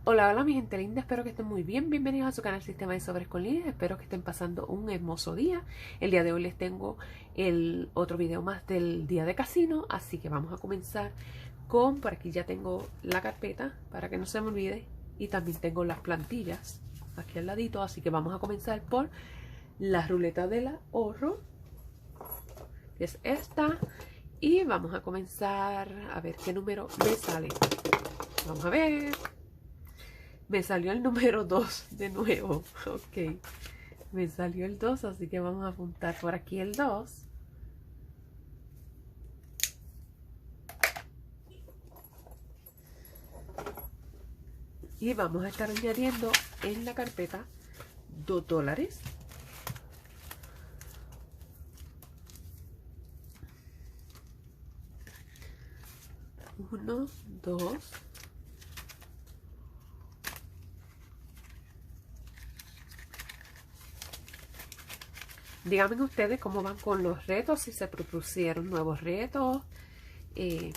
Hola, hola mi gente linda, espero que estén muy bien. Bienvenidos a su canal Sistema de Sobres con Lidia. Espero que estén pasando un hermoso día. El día de hoy les tengo el otro video más del día de casino, así que vamos a comenzar con, por aquí ya tengo la carpeta para que no se me olvide, y también tengo las plantillas aquí al ladito, así que vamos a comenzar por la ruleta del ahorro, que es esta, y vamos a comenzar a ver qué número me sale. Vamos a ver. Me salió el número 2 de nuevo. Ok. Me salió el 2, así que vamos a apuntar por aquí el 2. Y vamos a estar añadiendo en la carpeta $2. 1, 2. Díganme ustedes cómo van con los retos, si se propusieron nuevos retos, qué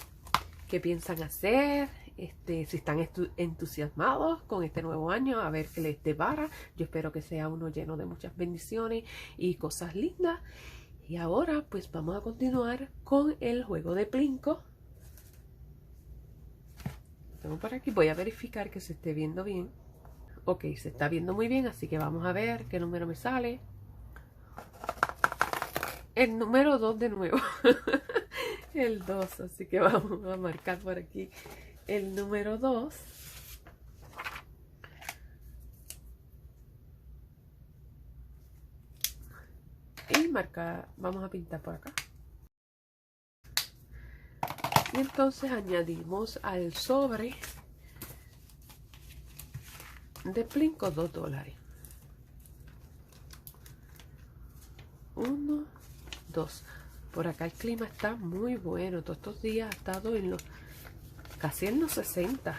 piensan hacer, si están entusiasmados con este nuevo año, a ver qué les depara. Yo espero que sea uno lleno de muchas bendiciones y cosas lindas. Y ahora pues vamos a continuar con el juego de Plinko. Lo tengo por aquí, voy a verificar que se esté viendo bien. Ok, se está viendo muy bien, así que vamos a ver qué número me sale. El número 2 de nuevo. El 2, así que vamos a marcar por aquí el número 2. Y marcar, vamos a pintar por acá. Y entonces añadimos al sobre de Plinko $2. 1, 2. Por acá el clima está muy bueno. Todos estos días ha estado en los casi en los 60.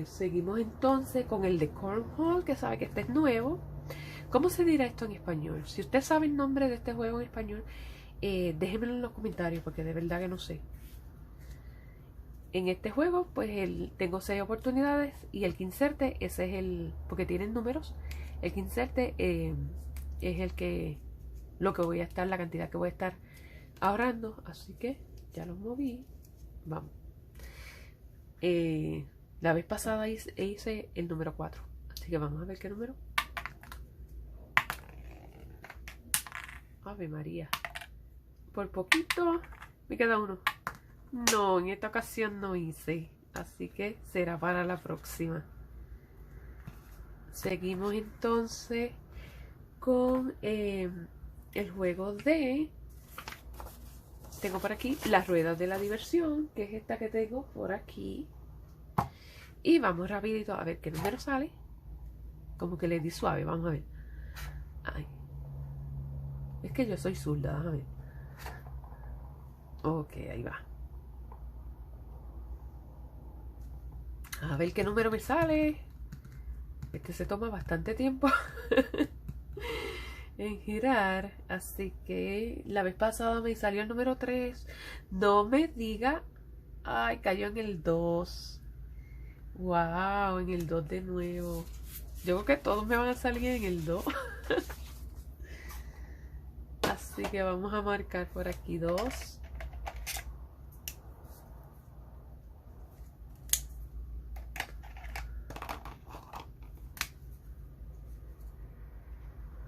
Seguimos entonces con el de Cornhole, que sabe que este es nuevo. ¿Cómo se dirá esto en español? Si usted sabe el nombre de este juego en español, déjenmelo en los comentarios, porque de verdad que no sé. En este juego, pues tengo 6 oportunidades y el que inserte, ese es el, porque tienen números, el que inserte es el que, lo que voy a estar, la cantidad que voy a estar ahorrando. Así que ya los moví. Vamos. La vez pasada hice el número 4. Así que vamos a ver qué número. Ave María. Por poquito me queda uno. No, en esta ocasión no hice. Así que será para la próxima. Seguimos entonces con el juego de... Tengo por aquí las ruedas de la diversión, que es esta que tengo por aquí. Y vamos rapidito a ver qué número sale. Como que le di suave, vamos a ver. Ay. Es que yo soy zurda, déjame ver. Ok, ahí va. A ver qué número me sale. Este se toma bastante tiempo en girar. Así que la vez pasada me salió el número 3. No me diga. Ay, cayó en el 2. Wow, en el 2 de nuevo. Yo creo que todos me van a salir en el 2. Así que vamos a marcar por aquí 2.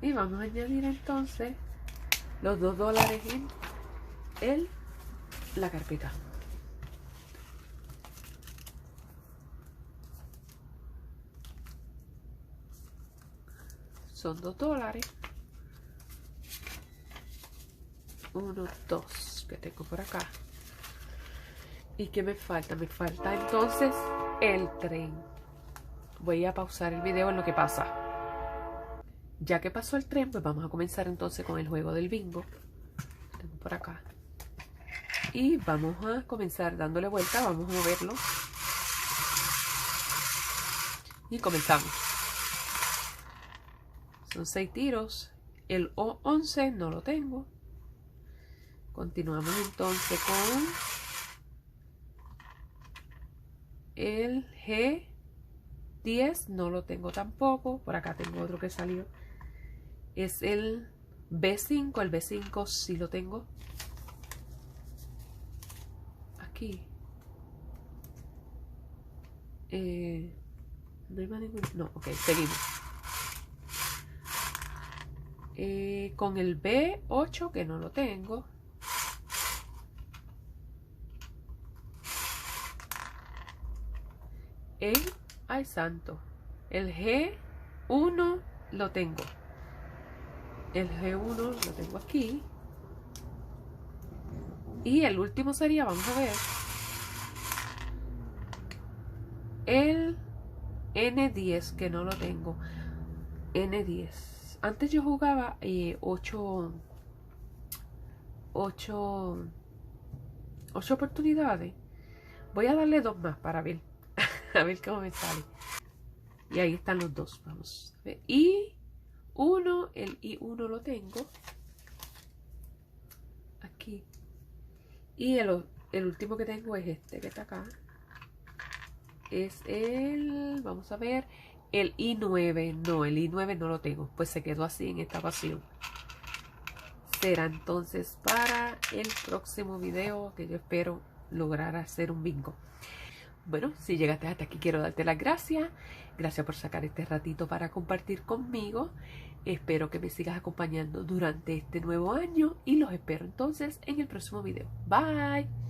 Y vamos a añadir entonces los $2 en la carpeta. Son $2. 1, 2 que tengo por acá. ¿Y qué me falta? Me falta entonces el tren. Voy a pausar el video en lo que pasa. Ya que pasó el tren, pues vamos a comenzar entonces con el juego del bingo. Tengo por acá. Y vamos a comenzar dándole vuelta. Vamos a moverlo. Y comenzamos. Son 6 tiros. El O11 no lo tengo. Continuamos entonces con el G10, no lo tengo tampoco. Por acá tengo otro que salió. Es el B5, el B5 sí lo tengo. Aquí. No hay más ningún... No, ok, seguimos. Con el B8, que no lo tengo. Ay santo, el G1 lo tengo. El G1 lo tengo aquí. Y el último sería, vamos a ver, el N10, que no lo tengo. N10. Antes yo jugaba 8 oportunidades. Voy a darle 2 más para ver. A ver cómo me sale. Y ahí están los 2. Vamos a ver. I1, el I1 lo tengo. Aquí. Y el último que tengo es este que está acá. Es el... Vamos a ver. El I9. No, el I9 no lo tengo. Pues se quedó así en esta ocasión. Será entonces para el próximo video, que yo espero lograr hacer un bingo. Bueno, si llegaste hasta aquí, quiero darte las gracias. Gracias por sacar este ratito para compartir conmigo. Espero que me sigas acompañando durante este nuevo año y los espero entonces en el próximo video. Bye.